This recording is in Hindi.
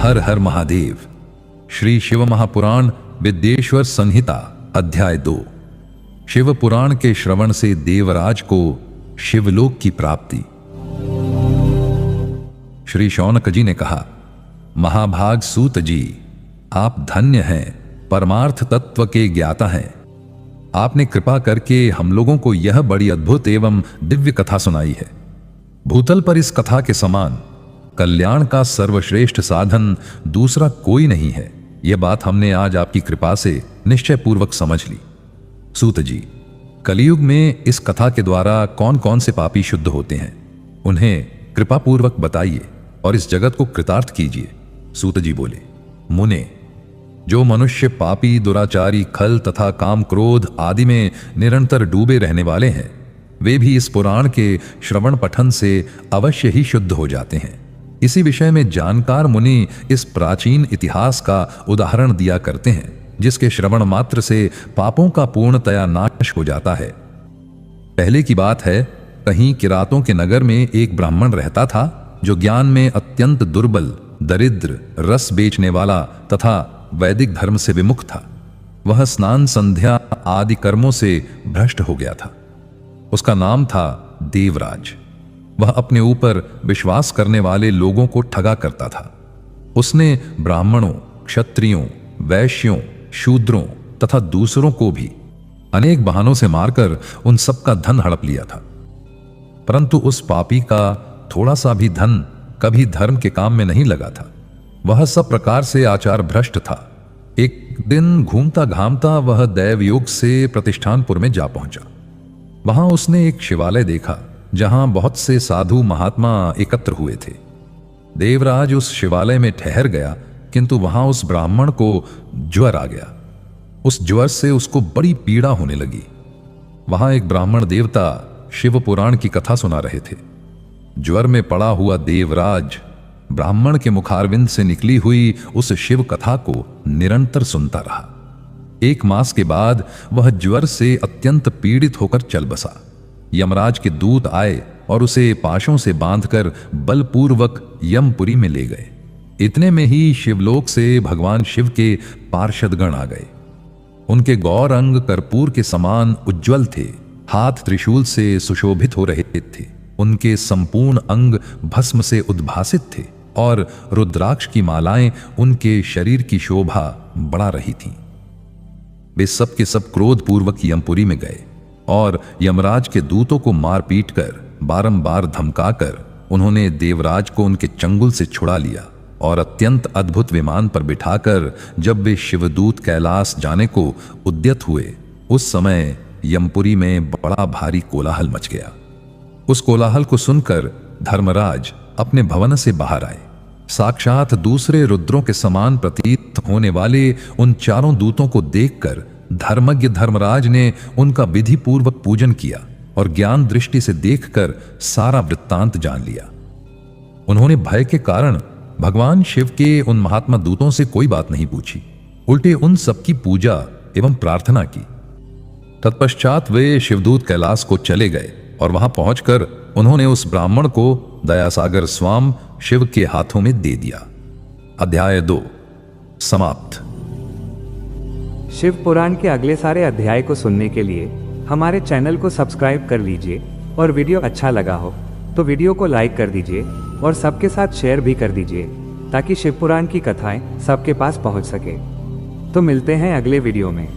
हर हर महादेव। श्री शिव महापुराण विद्येश्वर संहिता अध्याय 2। शिव पुराण के श्रवण से देवराज को शिवलोक की प्राप्ति। श्री शौनक जी ने कहा, महाभाग सूत जी, आप धन्य हैं, परमार्थ तत्व के ज्ञाता हैं। आपने कृपा करके हम लोगों को यह बड़ी अद्भुत एवं दिव्य कथा सुनाई है। भूतल पर इस कथा के समान कल्याण का सर्वश्रेष्ठ साधन दूसरा कोई नहीं है। यह बात हमने आज आपकी कृपा से निश्चय पूर्वक समझ ली। सूत जी, कलयुग में इस कथा के द्वारा कौन कौन से पापी शुद्ध होते हैं, उन्हें कृपा पूर्वक बताइए और इस जगत को कृतार्थ कीजिए। सूत जी बोले, मुने, जो मनुष्य पापी, दुराचारी, खल तथा काम क्रोध आदि में निरंतर डूबे रहने वाले हैं, वे भी इस पुराण के श्रवण पठन से अवश्य ही शुद्ध हो जाते हैं। इसी विषय में जानकार मुनि इस प्राचीन इतिहास का उदाहरण दिया करते हैं, जिसके श्रवण मात्र से पापों का पूर्णतया नाश हो जाता है। पहले की बात है, कहीं किरातों के नगर में एक ब्राह्मण रहता था, जो ज्ञान में अत्यंत दुर्बल, दरिद्र, रस बेचने वाला तथा वैदिक धर्म से विमुख था। वह स्नान, संध्या आदि कर्मों से भ्रष्ट हो गया था। उसका नाम था देवराज। वह अपने ऊपर विश्वास करने वाले लोगों को ठगा करता था। उसने ब्राह्मणों, क्षत्रियों, वैश्यों, शूद्रों तथा दूसरों को भी अनेक बहानों से मारकर उन सबका धन हड़प लिया था। परंतु उस पापी का थोड़ा सा भी धन कभी धर्म के काम में नहीं लगा था। वह सब प्रकार से आचार भ्रष्ट था। एक दिन घूमता घामता वह दैवयोग से प्रतिष्ठानपुर में जा पहुंचा। वहां उसने एक शिवालय देखा, जहां बहुत से साधु महात्मा एकत्र हुए थे। देवराज उस शिवालय में ठहर गया, किंतु वहां उस ब्राह्मण को ज्वर आ गया। उस ज्वर से उसको बड़ी पीड़ा होने लगी। वहां एक ब्राह्मण देवता शिव पुराण की कथा सुना रहे थे। ज्वर में पड़ा हुआ देवराज ब्राह्मण के मुखारविंद से निकली हुई उस शिव कथा को निरंतर सुनता रहा। 1 मास के बाद वह ज्वर से अत्यंत पीड़ित होकर चल बसा। यमराज के दूत आए और उसे पाशों से बांधकर बलपूर्वक यमपुरी में ले गए। इतने में ही शिवलोक से भगवान शिव के पार्षदगण आ गए। उनके गौर अंग कर्पूर के समान उज्ज्वल थे, हाथ त्रिशूल से सुशोभित हो रहे थे। उनके संपूर्ण अंग भस्म से उद्भासित थे और रुद्राक्ष की मालाएं उनके शरीर की शोभा बढ़ा रही थीं। वे सब के सब क्रोध पूर्वक यमपुरी में गए और यमराज के दूतों को मार पीट कर, बारंबार धमकाकर उन्होंने देवराज को उनके चंगुल से छुड़ा लिया और अत्यंत अद्भुत विमान पर बिठाकर जब वे शिवदूत कैलाश जाने को उद्यत हुए, उस समय यमपुरी में बड़ा भारी कोलाहल मच गया। उस कोलाहल को सुनकर धर्मराज अपने भवन से बाहर आए। साक्षात दूसरे रुद्रों के समान प्रतीत होने वाले उन चारों दूतों को देखकर धर्मज्ञ धर्मराज ने उनका विधि पूर्वक पूजन किया और ज्ञान दृष्टि से देखकर सारा वृत्तांत जान लिया। उन्होंने भय के कारण भगवान शिव के उन महात्मा दूतों से कोई बात नहीं पूछी, उल्टे उन सबकी पूजा एवं प्रार्थना की। तत्पश्चात वे शिवदूत कैलाश को चले गए और वहां पहुंचकर उन्होंने उस ब्राह्मण को दयासागर स्वाम शिव के हाथों में दे दिया। अध्याय 2 समाप्त। शिव पुराण के अगले सारे अध्याय को सुनने के लिए हमारे चैनल को सब्सक्राइब कर लीजिए और वीडियो अच्छा लगा हो तो वीडियो को लाइक कर दीजिए और सबके साथ शेयर भी कर दीजिए, ताकि शिव पुराण की कथाएं सबके पास पहुंच सके। तो मिलते हैं अगले वीडियो में।